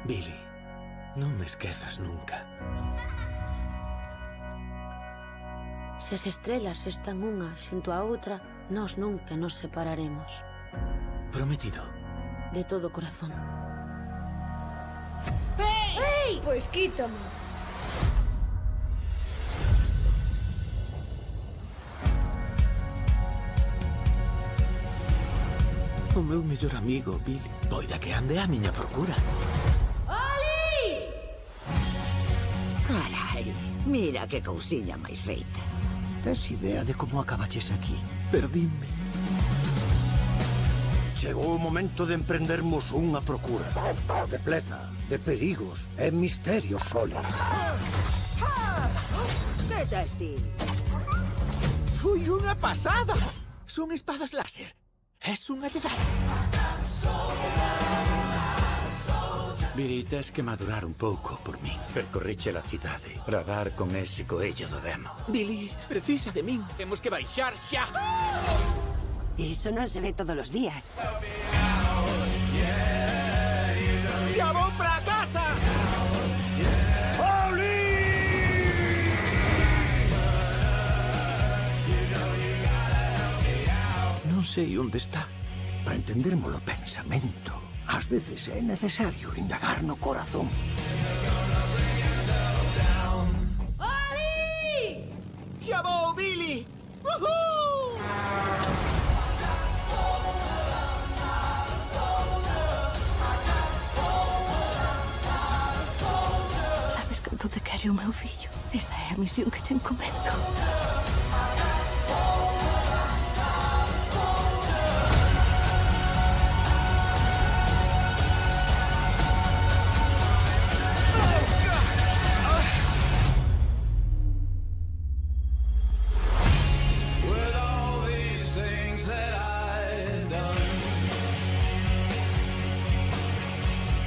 Billy, non me esquezas nunca. Se as estrelas están unha xunto a outra, nós nunca nos separaremos. Prometido. De todo corazón. Ei! Pois quítame. O meu mellor amigo, Billy. Poida que ande a miña procura. Oli! Carai, mira que cousiña máis feita. Tes idea de como acabaches aquí? Perdíme. Chegou o momento de emprendermos unha procura. De pleta, de perigos e misterios soles. Que tes ti? Foi unha pasada! Son espadas láser. Es unha Jedi. Billy, tes que madurar un pouco por min. Percorriche a cidade para dar con ese coello do demo. Billy, precisa de min. Temos que baixar xa. Iso non se ve todos os días. ¡Ya vou para casa! Oli! Non sei onde está. Para entendermos o pensamento, ás veces é necesario indagar no corazón. Oli! ¡Ya vou, Billy! ¡Woohoo! Sabes canto te quere o meu fillo? Esa é a misión que te encomendo.